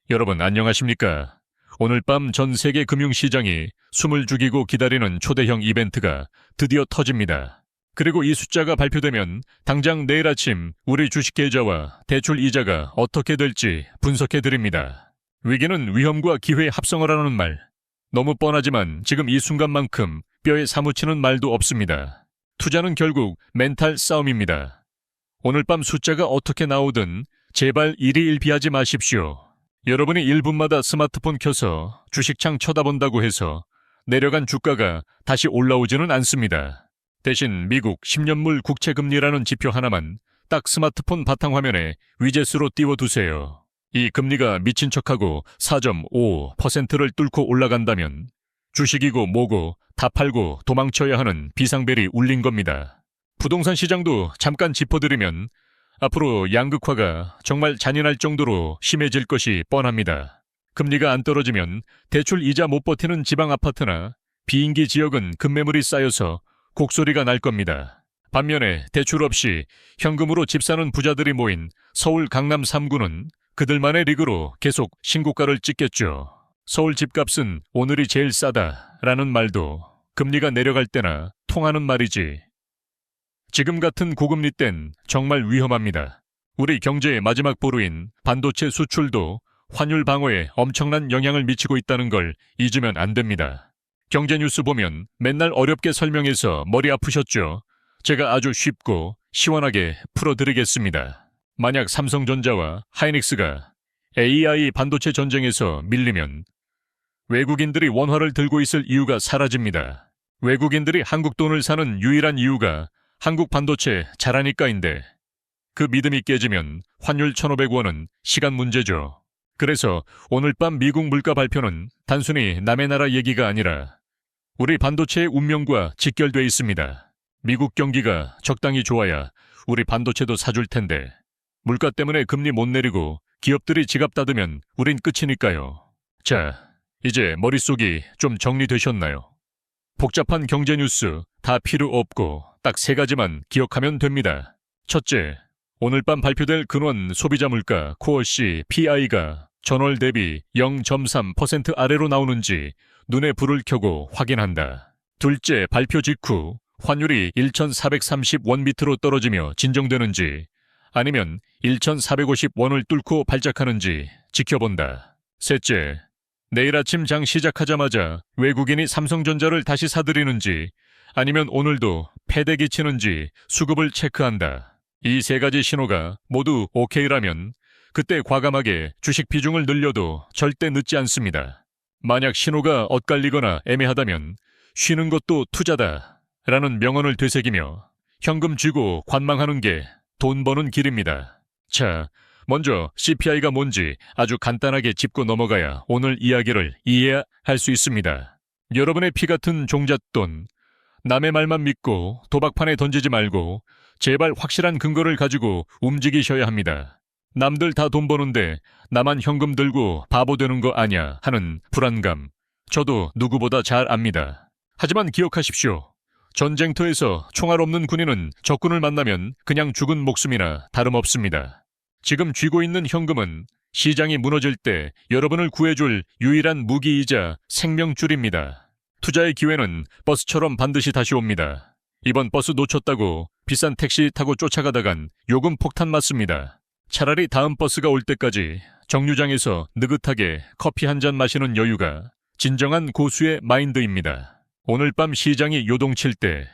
여러분 안녕하십니까? 오늘 밤 전 세계 금융시장이 숨을 죽이고 기다리는 초대형 이벤트가 드디어 터집니다. 그리고 이 숫자가 발표되면 당장 내일 아침 우리 주식 계좌와 대출 이자가 어떻게 될지 분석해드립니다. 위기는 위험과 기회의 합성어라는 말. 너무 뻔하지만 지금 이 순간만큼 뼈에 사무치는 말도 없습니다. 투자는 결국 멘탈 싸움입니다. 오늘 밤 숫자가 어떻게 나오든 제발 일희일비하지 마십시오. 여러분이 1분마다 스마트폰 켜서 주식창 쳐다본다고 해서 내려간 주가가 다시 올라오지는 않습니다. 대신 미국 10년물 국채금리라는 지표 하나만 딱 스마트폰 바탕화면에 위젯으로 띄워두세요. 이 금리가 미친 척하고 4.5%를 뚫고 올라간다면 주식이고 뭐고 다 팔고 도망쳐야 하는 비상벨이 울린 겁니다. 부동산 시장도 잠깐 짚어드리면 앞으로 양극화가 정말 잔인할 정도로 심해질 것이 뻔합니다. 금리가 안 떨어지면 대출 이자 못 버티는 지방 아파트나 비인기 지역은 급매물이 쌓여서 곡소리가 날 겁니다. 반면에 대출 없이 현금으로 집 사는 부자들이 모인 서울 강남 3구는 그들만의 리그로 계속 신고가를 찍겠죠. 서울 집값은 오늘이 제일 싸다라는 말도 금리가 내려갈 때나 통하는 말이지. 지금 같은 고금리 땐 정말 위험합니다. 우리 경제의 마지막 보루인 반도체 수출도 환율 방어에 엄청난 영향을 미치고 있다는 걸 잊으면 안 됩니다. 경제 뉴스 보면 맨날 어렵게 설명해서 머리 아프셨죠? 제가 아주 쉽고 시원하게 풀어드리겠습니다. 만약 삼성전자와 하이닉스가 AI 반도체 전쟁에서 밀리면 외국인들이 원화를 들고 있을 이유가 사라집니다. 외국인들이 한국 돈을 사는 유일한 이유가 한국 반도체 잘하니까인데 그 믿음이 깨지면 환율 1,500원은 시간 문제죠. 그래서 오늘 밤 미국 물가 발표는 단순히 남의 나라 얘기가 아니라 우리 반도체의 운명과 직결돼 있습니다. 미국 경기가 적당히 좋아야 우리 반도체도 사줄 텐데 물가 때문에 금리 못 내리고 기업들이 지갑 닫으면 우린 끝이니까요. 자, 이제 머릿속이 좀 정리되셨나요? 복잡한 경제 뉴스 다 필요 없고 딱 3가지만 기억하면 됩니다. 첫째, 오늘 밤 발표될 근원 소비자 물가 코어 CPI가 전월 대비 0.3% 아래로 나오는지 눈에 불을 켜고 확인한다. 둘째, 발표 직후 환율이 1,430원 밑으로 떨어지며 진정되는지 아니면 1,450원을 뚫고 발작하는지 지켜본다. 셋째, 내일 아침 장 시작하자마자 외국인이 삼성전자를 다시 사들이는지 아니면 오늘도 패대기 치는지 수급을 체크한다. 이 3가지 신호가 모두 오케이라면 그때 과감하게 주식 비중을 늘려도 절대 늦지 않습니다. 만약 신호가 엇갈리거나 애매하다면 쉬는 것도 투자다 라는 명언을 되새기며 현금 쥐고 관망하는 게 돈 버는 길입니다. 자, 먼저 CPI가 뭔지 아주 간단하게 짚고 넘어가야 오늘 이야기를 이해할 수 있습니다. 여러분의 피 같은 종잣돈, 남의 말만 믿고 도박판에 던지지 말고 제발 확실한 근거를 가지고 움직이셔야 합니다. 남들 다 돈 버는데 나만 현금 들고 바보 되는 거 아냐 하는 불안감, 저도 누구보다 잘 압니다. 하지만 기억하십시오. 전쟁터에서 총알 없는 군인은 적군을 만나면 그냥 죽은 목숨이나 다름없습니다. 지금 쥐고 있는 현금은 시장이 무너질 때 여러분을 구해줄 유일한 무기이자 생명줄입니다. 투자의 기회는 버스처럼 반드시 다시 옵니다. 이번 버스 놓쳤다고 비싼 택시 타고 쫓아가다간 요금 폭탄 맞습니다. 차라리 다음 버스가 올 때까지 정류장에서 느긋하게 커피 한 잔 마시는 여유가 진정한 고수의 마인드입니다. 오늘 밤 시장이 요동칠 때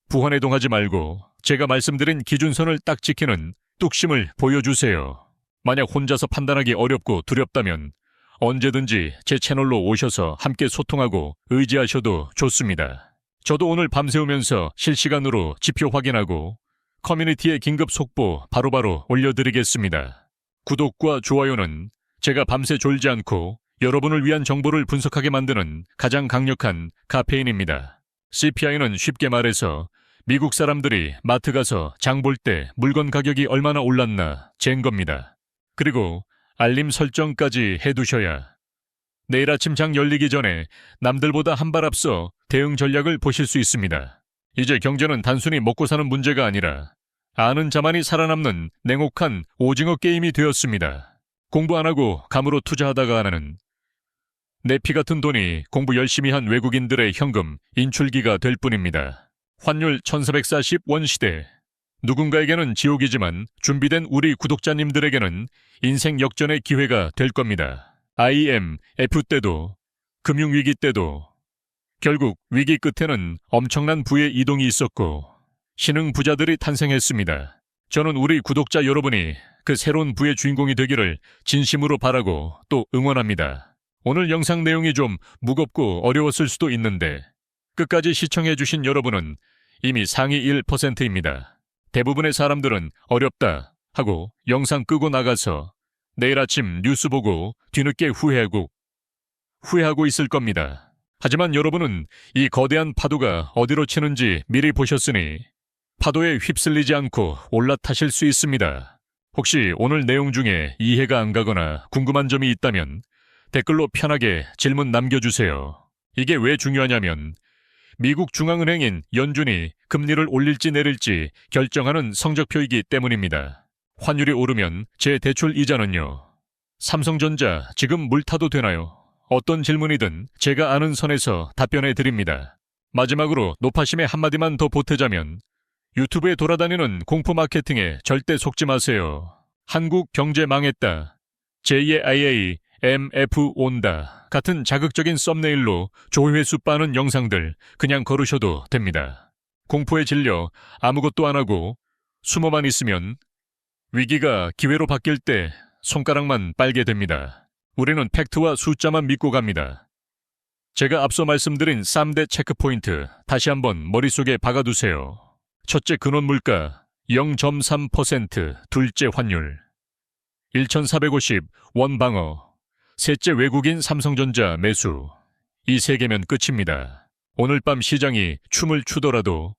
부환해동하지 말고 제가 말씀드린 기준선을 딱 지키는 뚝심을 보여주세요. 만약 혼자서 판단하기 어렵고 두렵다면 언제든지 제 채널로 오셔서 함께 소통하고 의지하셔도 좋습니다. 저도 오늘 밤새우면서 실시간으로 지표 확인하고 커뮤니티에 긴급 속보 바로바로 올려드리겠습니다. 구독과 좋아요는 제가 밤새 졸지 않고 여러분을 위한 정보를 분석하게 만드는 가장 강력한 카페인입니다. CPI는 쉽게 말해서 미국 사람들이 마트 가서 장 볼 때 물건 가격이 얼마나 올랐나 잰 겁니다. 그리고 알림 설정까지 해두셔야 내일 아침 장 열리기 전에 남들보다 한 발 앞서 대응 전략을 보실 수 있습니다. 이제 경제는 단순히 먹고 사는 문제가 아니라 아는 자만이 살아남는 냉혹한 오징어 게임이 되었습니다. 공부 안 하고 감으로 투자하다가 하나는 내 피 같은 돈이 공부 열심히 한 외국인들의 현금 인출기가 될 뿐입니다. 환율 1440원 시대. 누군가에게는 지옥이지만 준비된 우리 구독자님들에게는 인생 역전의 기회가 될 겁니다. IMF 때도 금융위기 때도 결국 위기 끝에는 엄청난 부의 이동이 있었고 신흥 부자들이 탄생했습니다. 저는 우리 구독자 여러분이 그 새로운 부의 주인공이 되기를 진심으로 바라고 또 응원합니다. 오늘 영상 내용이 좀 무겁고 어려웠을 수도 있는데 끝까지 시청해주신 여러분은 이미 상위 1%입니다. 대부분의 사람들은 어렵다 하고 영상 끄고 나가서 내일 아침 뉴스 보고 뒤늦게 후회하고 있을 겁니다. 하지만 여러분은 이 거대한 파도가 어디로 치는지 미리 보셨으니 파도에 휩쓸리지 않고 올라타실 수 있습니다. 혹시 오늘 내용 중에 이해가 안 가거나 궁금한 점이 있다면 댓글로 편하게 질문 남겨주세요. 이게 왜 중요하냐면 미국 중앙은행인 연준이 금리를 올릴지 내릴지 결정하는 성적표이기 때문입니다. 환율이 오르면 제 대출 이자는요. 삼성전자 지금 물타도 되나요? 어떤 질문이든 제가 아는 선에서 답변해 드립니다. 마지막으로 노파심의 한마디만 더 보태자면 유튜브에 돌아다니는 공포 마케팅에 절대 속지 마세요. 한국 경제 망했다. 제2의 IMF 온다. 같은 자극적인 썸네일로 조회수 빠는 영상들 그냥 거르셔도 됩니다. 공포에 질려 아무것도 안 하고 숨어만 있으면 위기가 기회로 바뀔 때 손가락만 빨게 됩니다. 우리는 팩트와 숫자만 믿고 갑니다. 제가 앞서 말씀드린 3대 체크포인트 다시 한번 머릿속에 박아두세요. 첫째 근원 물가 0.3%, 둘째 환율 1450 원 방어, 셋째 외국인 삼성전자 매수. 이 세 개면 끝입니다. 오늘 밤 시장이 춤을 추더라도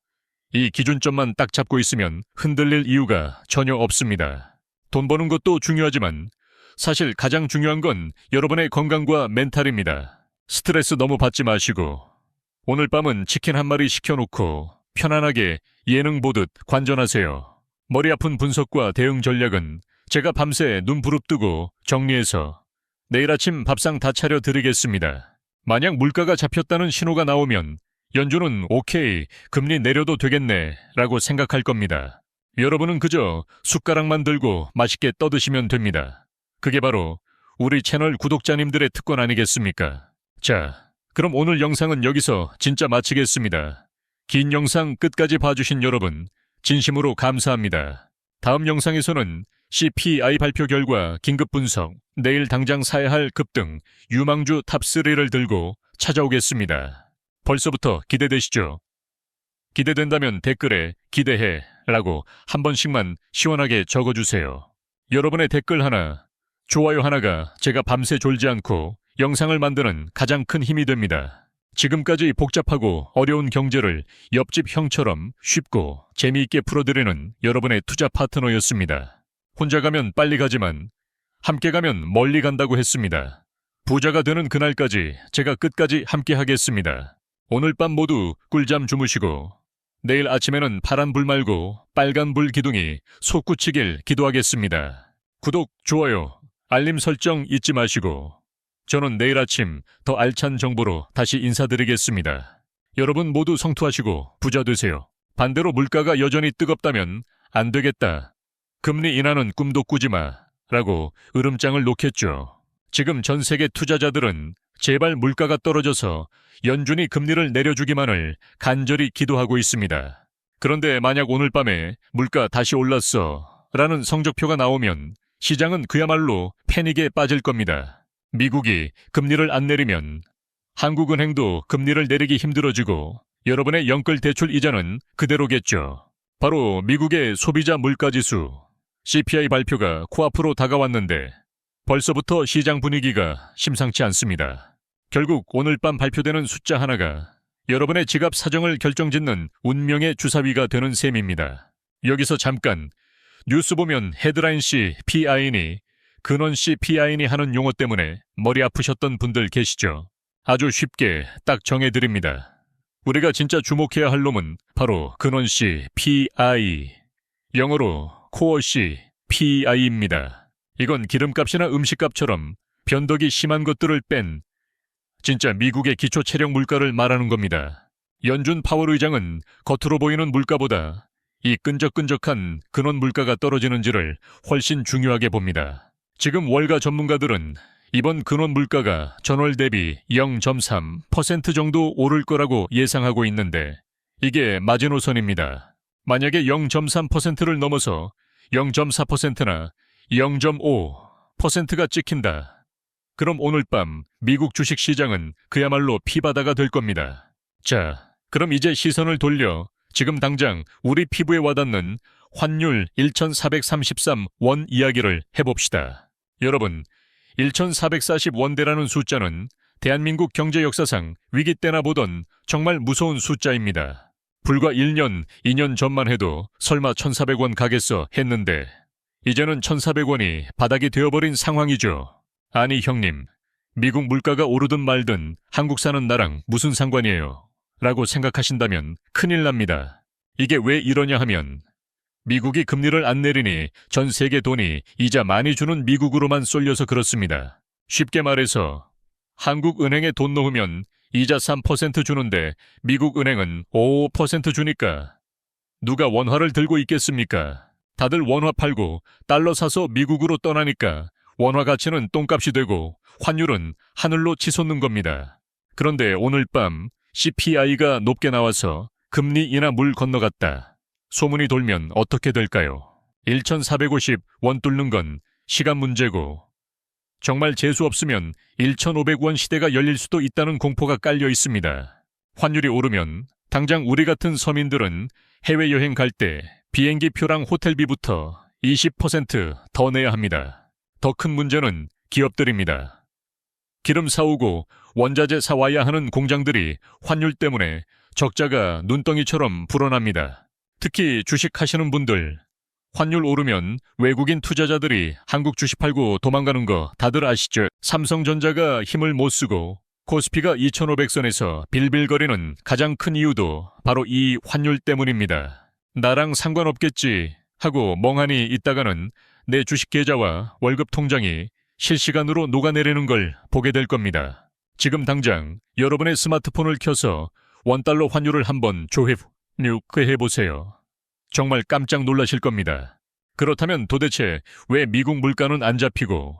이 기준점만 딱 잡고 있으면 흔들릴 이유가 전혀 없습니다. 돈 버는 것도 중요하지만 사실 가장 중요한 건 여러분의 건강과 멘탈입니다. 스트레스 너무 받지 마시고 오늘 밤은 치킨 한 마리 시켜놓고 편안하게 예능 보듯 관전하세요. 머리 아픈 분석과 대응 전략은 제가 밤새 눈 부릅뜨고 정리해서 내일 아침 밥상 다 차려 드리겠습니다. 만약 물가가 잡혔다는 신호가 나오면 연준은 오케이, 금리 내려도 되겠네 라고 생각할 겁니다. 여러분은 그저 숟가락만 들고 맛있게 떠드시면 됩니다. 그게 바로 우리 채널 구독자님들의 특권 아니겠습니까? 자, 그럼 오늘 영상은 여기서 진짜 마치겠습니다. 긴 영상 끝까지 봐주신 여러분 진심으로 감사합니다. 다음 영상에서는 CPI 발표 결과 긴급 분석, 내일 당장 사야 할 급등, 유망주 탑3를 들고 찾아오겠습니다. 벌써부터 기대되시죠? 기대된다면 댓글에 기대해 라고 한 번씩만 시원하게 적어주세요. 여러분의 댓글 하나, 좋아요 하나가 제가 밤새 졸지 않고 영상을 만드는 가장 큰 힘이 됩니다. 지금까지 복잡하고 어려운 경제를 옆집 형처럼 쉽고 재미있게 풀어드리는 여러분의 투자 파트너였습니다. 혼자 가면 빨리 가지만 함께 가면 멀리 간다고 했습니다. 부자가 되는 그날까지 제가 끝까지 함께 하겠습니다. 오늘 밤 모두 꿀잠 주무시고 내일 아침에는 파란 불 말고 빨간 불 기둥이 솟구치길 기도하겠습니다. 구독, 좋아요, 알림 설정 잊지 마시고 저는 내일 아침 더 알찬 정보로 다시 인사드리겠습니다. 여러분 모두 성투하시고 부자 되세요. 반대로 물가가 여전히 뜨겁다면 안 되겠다. 금리 인하는 꿈도 꾸지 마 라고 으름장을 놓겠죠. 지금 전 세계 투자자들은 제발 물가가 떨어져서 연준이 금리를 내려주기만을 간절히 기도하고 있습니다. 그런데 만약 오늘 밤에 물가 다시 올랐어 라는 성적표가 나오면 시장은 그야말로 패닉에 빠질 겁니다. 미국이 금리를 안 내리면 한국은행도 금리를 내리기 힘들어지고 여러분의 연끌 대출 이자는 그대로겠죠. 바로 미국의 소비자 물가지수 CPI 발표가 코앞으로 다가왔는데 벌써부터 시장 분위기가 심상치 않습니다. 결국 오늘 밤 발표되는 숫자 하나가 여러분의 지갑 사정을 결정짓는 운명의 주사위가 되는 셈입니다. 여기서 잠깐 뉴스 보면 헤드라인씨 PI니 근원씨 PI니 하는 용어 때문에 머리 아프셨던 분들 계시죠? 아주 쉽게 딱 정해드립니다. 우리가 진짜 주목해야 할 놈은 바로 근원씨 PI, 영어로 코어씨 PI입니다. 이건 기름값이나 음식값처럼 변덕이 심한 것들을 뺀 진짜 미국의 기초 체력 물가를 말하는 겁니다. 연준 파월 의장은 겉으로 보이는 물가보다 이 끈적끈적한 근원 물가가 떨어지는지를 훨씬 중요하게 봅니다. 지금 월가 전문가들은 이번 근원 물가가 전월 대비 0.3% 정도 오를 거라고 예상하고 있는데 이게 마지노선입니다. 만약에 0.3%를 넘어서 0.4%나 0.5%가 찍힌다. 그럼 오늘 밤 미국 주식시장은 그야말로 피바다가 될 겁니다. 자, 그럼 이제 시선을 돌려 지금 당장 우리 피부에 와닿는 환율 1433원 이야기를 해봅시다. 여러분, 1440원대라는 숫자는 대한민국 경제 역사상 위기 때나 보던 정말 무서운 숫자입니다. 불과 1년, 2년 전만 해도 설마 1400원 가겠어 했는데 이제는 1400원이 바닥이 되어버린 상황이죠. 아니 형님, 미국 물가가 오르든 말든 한국 사는 나랑 무슨 상관이에요? 라고 생각하신다면 큰일 납니다. 이게 왜 이러냐 하면 미국이 금리를 안 내리니 전 세계 돈이 이자 많이 주는 미국으로만 쏠려서 그렇습니다. 쉽게 말해서 한국 은행에 돈 넣으면 이자 3% 주는데 미국 은행은 5% 주니까 누가 원화를 들고 있겠습니까? 다들 원화 팔고 달러 사서 미국으로 떠나니까 원화 가치는 똥값이 되고 환율은 하늘로 치솟는 겁니다. 그런데 오늘 밤 CPI가 높게 나와서 금리 인하 물 건너갔다. 소문이 돌면 어떻게 될까요? 1450원 뚫는 건 시간 문제고 정말 재수 없으면 1500원 시대가 열릴 수도 있다는 공포가 깔려 있습니다. 환율이 오르면 당장 우리 같은 서민들은 해외여행 갈 때 비행기 표랑 호텔비부터 20% 더 내야 합니다. 더 큰 문제는 기업들입니다. 기름 사오고 원자재 사와야 하는 공장들이 환율 때문에 적자가 눈덩이처럼 불어납니다. 특히 주식하시는 분들, 환율 오르면 외국인 투자자들이 한국 주식 팔고 도망가는 거 다들 아시죠? 삼성전자가 힘을 못 쓰고 코스피가 2500선에서 빌빌거리는 가장 큰 이유도 바로 이 환율 때문입니다. 나랑 상관없겠지 하고 멍하니 있다가는 내 주식 계좌와 월급 통장이 실시간으로 녹아내리는 걸 보게 될 겁니다. 지금 당장 여러분의 스마트폰을 켜서 원달러 환율을 한번 해보세요. 정말 깜짝 놀라실 겁니다. 그렇다면 도대체 왜 미국 물가는 안 잡히고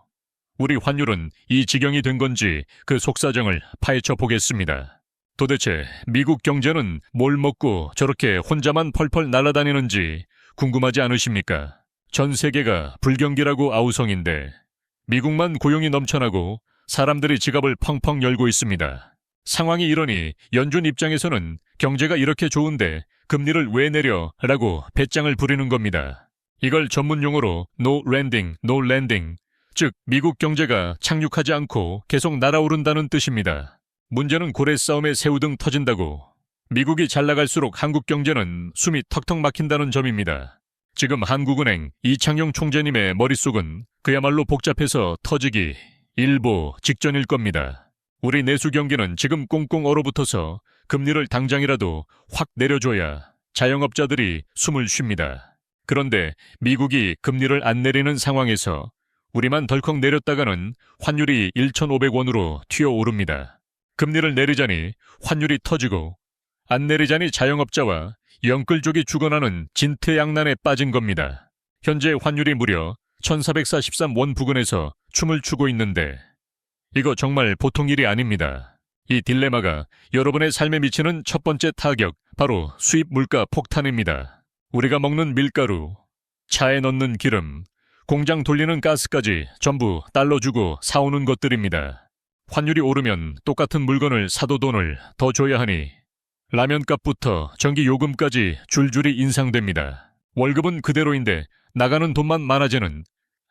우리 환율은 이 지경이 된 건지 그 속사정을 파헤쳐 보겠습니다. 도대체 미국 경제는 뭘 먹고 저렇게 혼자만 펄펄 날아다니는지 궁금하지 않으십니까? 전 세계가 불경기라고 아우성인데 미국만 고용이 넘쳐나고 사람들이 지갑을 펑펑 열고 있습니다. 상황이 이러니 연준 입장에서는 경제가 이렇게 좋은데 금리를 왜 내려? 라고 배짱을 부리는 겁니다. 이걸 전문 용어로 No Landing, No Landing, 즉 미국 경제가 착륙하지 않고 계속 날아오른다는 뜻입니다. 문제는 고래 싸움에 새우등 터진다고 미국이 잘 나갈수록 한국 경제는 숨이 턱턱 막힌다는 점입니다. 지금 한국은행 이창용 총재님의 머릿속은 그야말로 복잡해서 터지기 일보 직전일 겁니다. 우리 내수 경기는 지금 꽁꽁 얼어붙어서 금리를 당장이라도 확 내려줘야 자영업자들이 숨을 쉽니다. 그런데 미국이 금리를 안 내리는 상황에서 우리만 덜컥 내렸다가는 환율이 1,500원으로 튀어오릅니다. 금리를 내리자니 환율이 터지고 안 내리자니 자영업자와 영끌족이 죽어나는 진퇴양난에 빠진 겁니다. 현재 환율이 무려 1443원 부근에서 춤을 추고 있는데 이거 정말 보통 일이 아닙니다. 이 딜레마가 여러분의 삶에 미치는 첫 번째 타격, 바로 수입 물가 폭탄입니다. 우리가 먹는 밀가루, 차에 넣는 기름, 공장 돌리는 가스까지 전부 달러 주고 사오는 것들입니다. 환율이 오르면 똑같은 물건을 사도 돈을 더 줘야 하니 라면값부터 전기 요금까지 줄줄이 인상됩니다. 월급은 그대로인데 나가는 돈만 많아지는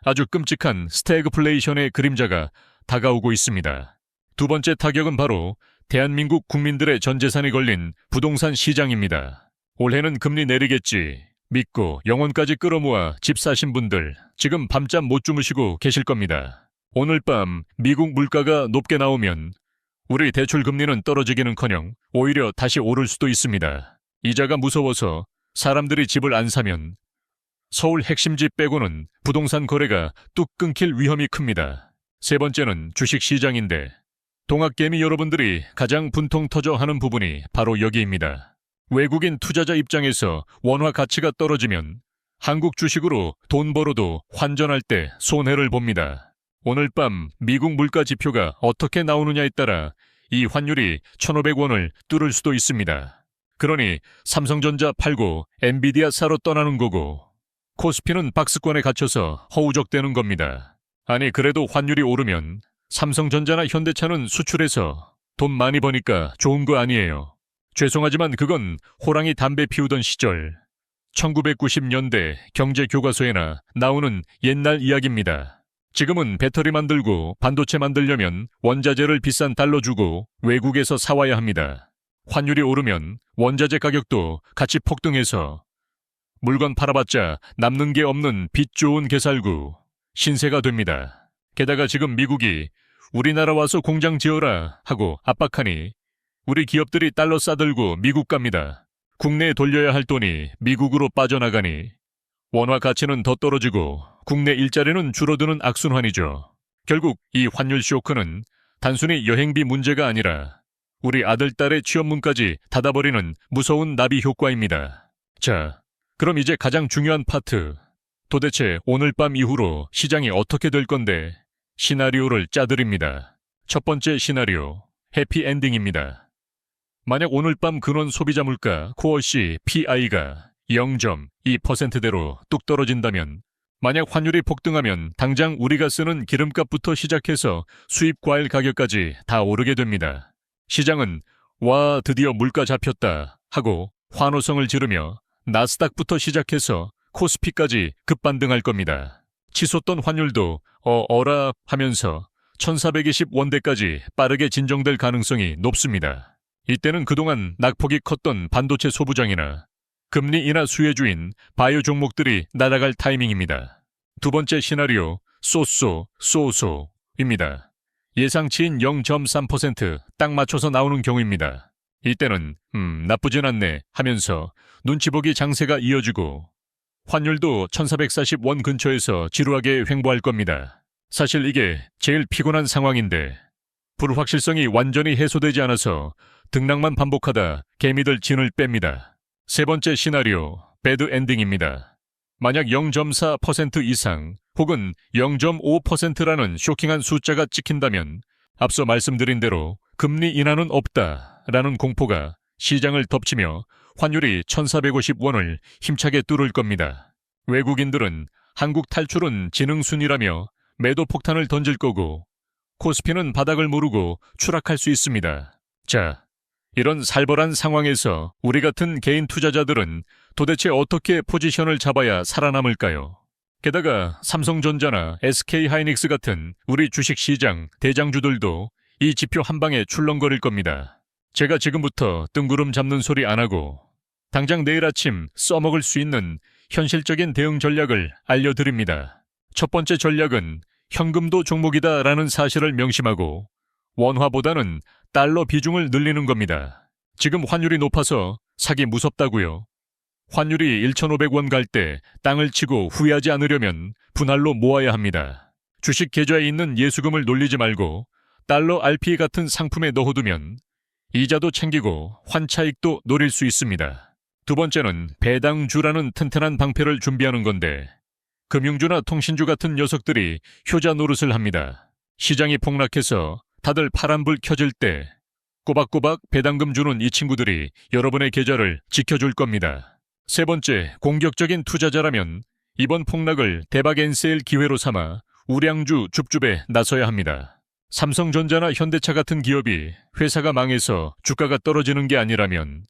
아주 끔찍한 스태그플레이션의 그림자가 다가오고 있습니다. 두 번째 타격은 바로 대한민국 국민들의 전 재산이 걸린 부동산 시장입니다. 올해는 금리 내리겠지 믿고 영혼까지 끌어모아 집 사신 분들 지금 밤잠 못 주무시고 계실 겁니다. 오늘 밤 미국 물가가 높게 나오면 우리 대출 금리는 떨어지기는커녕 오히려 다시 오를 수도 있습니다. 이자가 무서워서 사람들이 집을 안 사면 서울 핵심지 빼고는 부동산 거래가 뚝 끊길 위험이 큽니다. 세 번째는 주식시장인데 동학개미 여러분들이 가장 분통 터져 하는 부분이 바로 여기입니다. 외국인 투자자 입장에서 원화 가치가 떨어지면 한국 주식으로 돈 벌어도 환전할 때 손해를 봅니다. 오늘 밤 미국 물가 지표가 어떻게 나오느냐에 따라 이 환율이 1,500원을 뚫을 수도 있습니다. 그러니 삼성전자 팔고 엔비디아 사러 떠나는 거고 코스피는 박스권에 갇혀서 허우적대는 겁니다. 아니 그래도 환율이 오르면 삼성전자나 현대차는 수출해서 돈 많이 버니까 좋은 거 아니에요. 죄송하지만 그건 호랑이 담배 피우던 시절 1990년대 경제교과서에나 나오는 옛날 이야기입니다. 지금은 배터리 만들고 반도체 만들려면 원자재를 비싼 달러 주고 외국에서 사와야 합니다. 환율이 오르면 원자재 가격도 같이 폭등해서 물건 팔아봤자 남는 게 없는 빚 좋은 개살구, 신세가 됩니다. 게다가 지금 미국이 우리나라 와서 공장 지어라 하고 압박하니 우리 기업들이 달러 싸들고 미국 갑니다. 국내에 돌려야 할 돈이 미국으로 빠져나가니 원화 가치는 더 떨어지고 국내 일자리는 줄어드는 악순환이죠. 결국 이 환율 쇼크는 단순히 여행비 문제가 아니라 우리 아들, 딸의 취업문까지 닫아버리는 무서운 나비 효과입니다. 자, 그럼 이제 가장 중요한 파트. 도대체 오늘 밤 이후로 시장이 어떻게 될 건데 시나리오를 짜드립니다. 첫 번째 시나리오, 해피엔딩입니다. 만약 오늘 밤 근원 소비자 물가 코어 CPI가 0.2%대로 뚝 떨어진다면 만약 환율이 폭등하면 당장 우리가 쓰는 기름값부터 시작해서 수입 과일 가격까지 다 오르게 됩니다. 시장은 와 드디어 물가 잡혔다 하고 환호성을 지르며 나스닥부터 시작해서 코스피까지 급반등할 겁니다. 치솟던 환율도 어라 하면서 1420원대까지 빠르게 진정될 가능성이 높습니다. 이때는 그동안 낙폭이 컸던 반도체 소부장이나 금리 인하 수혜주인 바이오 종목들이 날아갈 타이밍입니다. 두 번째 시나리오, 소소입니다. 예상치인 0.3% 딱 맞춰서 나오는 경우입니다. 이때는 나쁘진 않네 하면서 눈치 보기 장세가 이어지고 환율도 1440원 근처에서 지루하게 횡보할 겁니다. 사실 이게 제일 피곤한 상황인데 불확실성이 완전히 해소되지 않아서 등락만 반복하다 개미들 진을 뺍니다. 세 번째 시나리오, 배드 엔딩입니다. 만약 0.4% 이상 혹은 0.5%라는 쇼킹한 숫자가 찍힌다면 앞서 말씀드린 대로 금리 인하는 없다라는 공포가 시장을 덮치며 환율이 1450원을 힘차게 뚫을 겁니다. 외국인들은 한국 탈출은 지능순이라며 매도 폭탄을 던질 거고 코스피는 바닥을 모르고 추락할 수 있습니다. 자, 이런 살벌한 상황에서 우리 같은 개인 투자자들은 도대체 어떻게 포지션을 잡아야 살아남을까요? 게다가 삼성전자나 SK하이닉스 같은 우리 주식시장 대장주들도 이 지표 한 방에 출렁거릴 겁니다. 제가 지금부터 뜬구름 잡는 소리 안 하고 당장 내일 아침 써먹을 수 있는 현실적인 대응 전략을 알려드립니다. 첫 번째 전략은 현금도 종목이다라는 사실을 명심하고 원화보다는 달러 비중을 늘리는 겁니다. 지금 환율이 높아서 사기 무섭다고요. 환율이 1,500원 갈 때 땅을 치고 후회하지 않으려면 분할로 모아야 합니다. 주식 계좌에 있는 예수금을 놀리지 말고 달러 RP 같은 상품에 넣어두면 이자도 챙기고 환차익도 노릴 수 있습니다. 두 번째는 배당주라는 튼튼한 방패를 준비하는 건데 금융주나 통신주 같은 녀석들이 효자 노릇을 합니다. 시장이 폭락해서 다들 파란불 켜질 때 꼬박꼬박 배당금 주는 이 친구들이 여러분의 계좌를 지켜줄 겁니다. 세 번째, 공격적인 투자자라면 이번 폭락을 대박 엔세일 기회로 삼아 우량주 줍줍에 나서야 합니다. 삼성전자나 현대차 같은 기업이 회사가 망해서 주가가 떨어지는 게 아니라면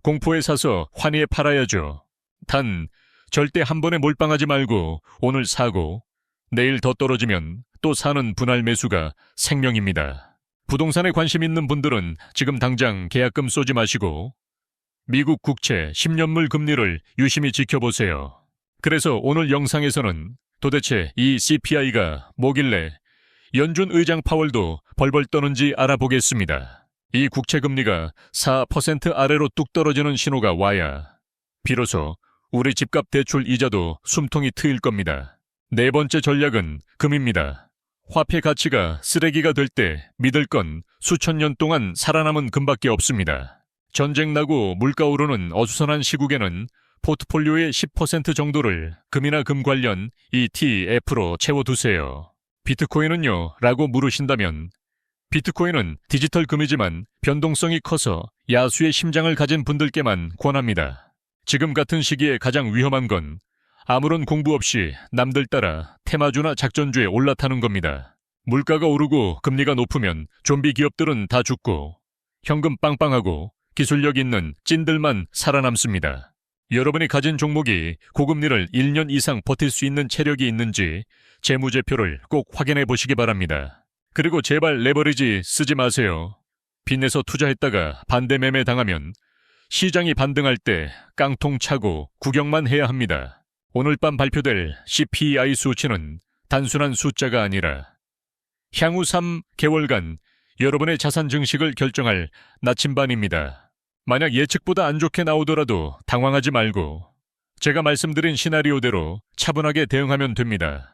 공포에 사서 환희에 팔아야죠. 단 절대 한 번에 몰빵하지 말고 오늘 사고 내일 더 떨어지면 또 사는 분할 매수가 생명입니다. 부동산에 관심 있는 분들은 지금 당장 계약금 쏘지 마시고 미국 국채 10년물 금리를 유심히 지켜보세요. 그래서 오늘 영상에서는 도대체 이 CPI가 뭐길래 연준 의장 파월도 벌벌 떠는지 알아보겠습니다. 이 국채 금리가 4% 아래로 뚝 떨어지는 신호가 와야 비로소 우리 집값 대출 이자도 숨통이 트일 겁니다. 네 번째 전략은 금입니다. 화폐 가치가 쓰레기가 될 때 믿을 건 수천 년 동안 살아남은 금밖에 없습니다. 전쟁 나고 물가 오르는 어수선한 시국에는 포트폴리오의 10% 정도를 금이나 금 관련 ETF로 채워두세요. 비트코인은요? 라고 물으신다면 비트코인은 디지털 금이지만 변동성이 커서 야수의 심장을 가진 분들께만 권합니다. 지금 같은 시기에 가장 위험한 건 아무런 공부 없이 남들 따라 테마주나 작전주에 올라타는 겁니다. 물가가 오르고 금리가 높으면 좀비 기업들은 다 죽고 현금 빵빵하고 기술력 있는 찐들만 살아남습니다. 여러분이 가진 종목이 고금리를 1년 이상 버틸 수 있는 체력이 있는지 재무제표를 꼭 확인해 보시기 바랍니다. 그리고 제발 레버리지 쓰지 마세요. 빚내서 투자했다가 반대 매매 당하면 시장이 반등할 때 깡통 차고 구경만 해야 합니다. 오늘 밤 발표될 CPI 수치는 단순한 숫자가 아니라 향후 3개월간 여러분의 자산 증식을 결정할 나침반입니다. 만약 예측보다 안 좋게 나오더라도 당황하지 말고 제가 말씀드린 시나리오대로 차분하게 대응하면 됩니다.